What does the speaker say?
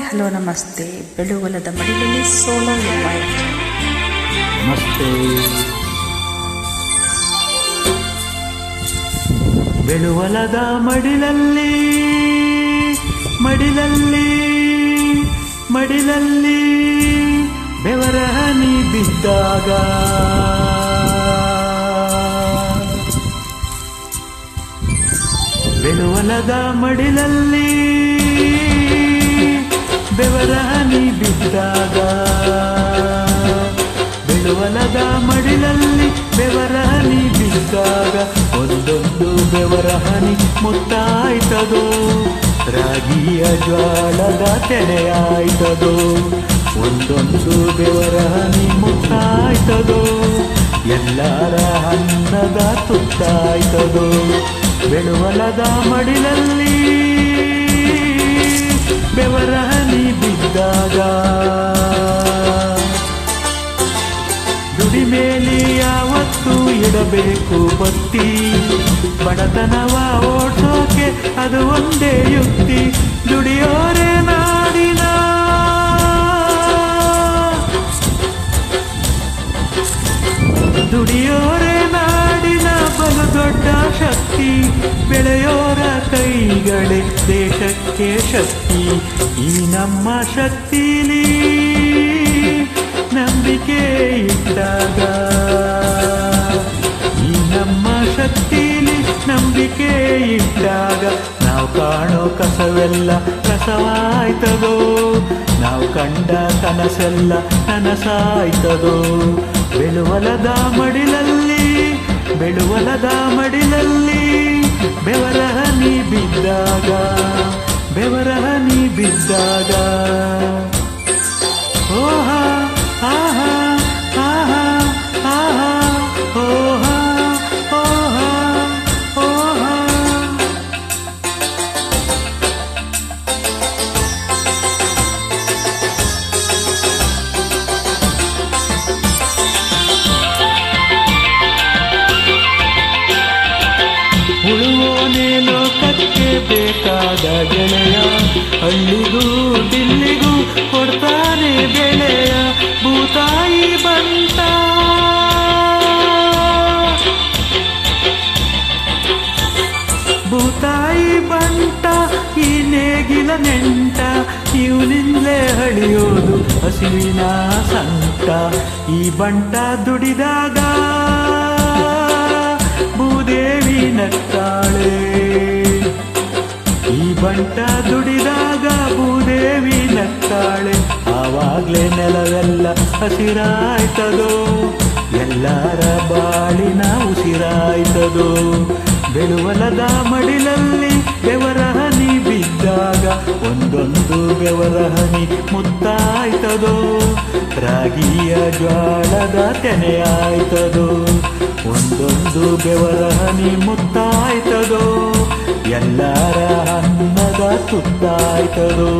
Hello ನಮಸ್ತೆ. ಬೆಳುಗೊಲದ ಮಡಿಲಲ್ಲಿ solo invite. ನಮಸ್ತೆ. ಬೆಳುವಲದ ಮಡಿಲಲ್ಲಿ ಮಡಿಲಲ್ಲಿ ಮಡಿಲಲ್ಲಿ ಬೆವರ ಹನಿ ಬಿದ್ದಾಗ ಬೆಳುವಲದ ಮಡಿಲಲ್ಲಿ ಬೆವರ ಹನಿ ಬಿದ್ದಾಗ ಬೆಳುವಲದ ಮಡಿಲಲ್ಲಿ ಬೆವರ ಹನಿ ಬಿದ್ದಾಗ ಒಂದೊಂದು ಬೆವರ ಹನಿ ಮುತ್ತಾಯ್ತದೋ, ರಾಗಿಯ ಜ್ವಾಳದ ತೆನೆಯಾಯ್ತದೋ. ಒಂದೊಂದು ಬೆವರ ಹನಿ ಮುತ್ತಾಯ್ತದೋ, ಎಲ್ಲರ ಅನ್ನದ ತುತ್ತಾಯ್ತದೋ. ಬೆಳುವಲದ ಮಡಿಲಲ್ಲಿ ಬೆವರ ಹನಿ ಬಿದ್ದಾಗ ದುಡಿಮೇಲಿ ಯಾವತ್ತೂ ಇಡಬೇಕು ಬತ್ತಿ, ಬಡತನವ ಓಡ್ಸೋಕೆ ಅದು ಒಂದೇ ಯುಕ್ತಿ. ದುಡಿಯೋರೆ ನಾಡಿನ ದುಡಿಯೋರೆ ನಾಡಿನ ಬಲು ದೊಡ್ಡ ಶಕ್ತಿ. ಬೆಳೆಯೋರ ಕೈಗಳೇ ದೇಶಕ್ಕೆ ಶಕ್ತಿ. ಈ ನಮ್ಮ ಶಕ್ತಿಲಿ ನಂಬಿಕೆ ಇಟ್ಟಾಗ, ಈ ನಮ್ಮ ಶಕ್ತಿಲಿ ನಂಬಿಕೆ ಇಟ್ಟಾಗ ನಾವು ಕಾಣೋ ಕಸವೆಲ್ಲ ರಸವಾಯ್ತದೋ, ನಾವು ಕಂಡ ಕನಸೆಲ್ಲ ನನಸಾಯ್ತದೋ. ಬೆಳುವಲದ ಮಡಿಲಲ್ಲಿ ಬೆಳುವಲದ ಮಡಿಲಲ್ಲಿ ಬೆವರ ಹನಿ ಬಿದ್ದಾಗ ಬೆವರ ಹನಿ ಬಿದ್ದಾಗ ಓಹಾ ಆಹಾ ಆಹಾ ಆಹಾ ಓಹಾ ಓಹಾ ಓಹಾ. ಉಳುವೋನೇ ಲೋಕಕ್ಕೆ ಬೇಕಾದ ಗೆಳೆಯ, ಹಳ್ಳಿಗೂ ದಿಲ್ಲಿಗೂ ಕೊಡ್ತಾನೆ ಬೆಳೆಯ. ಭೂತಾಯಿ ಬಂಟ ಭೂತಾಯಿ ಬಂಟ ಈ ನೇಗಿಲ ನೆಂಟ, ಇವನಿಂದಲೇ ಹಳಿಯೋದು ಹಸಿವಿನ ಸಂಟ. ಈ ಬಂಟ ದುಡಿದಾಗ ಭೂದೇವಿ ನಗ್ತಾಳೆ, ಈ ಬಂಟ ದುಡಿದಾಗ ಭೂದೇವಿ ನಗ್ತಾಳೆ. ಆವಾಗ್ಲೇ ನೆಲವೆಲ್ಲ ಹಸಿರಾಯ್ತದೋ, ಎಲ್ಲರ ಬಾಳಿನ ಉಸಿರಾಯ್ತದೋ. ಬೆಳುವಲದ ಮಡಿಲಲ್ಲಿ ಬೆವರ ಹನಿ ಬಿದ್ದಾಗ ಒಂದೊಂದು ಬೆವರ ಹನಿ ಮುತ್ತಾಯ್ತದೋ, ರಾಗಿಯ ಜ್ವಾಳದ ತೆನೆಯಾಯ್ತದೋ. ಒಂದೊಂದು ಬೆವರ ಹನಿ ಮುತ್ತಾಯ್ತದೋ, ಎಲ್ಲರ ಅನ್ನದ ತುತ್ತಾಯ್ತದೋ.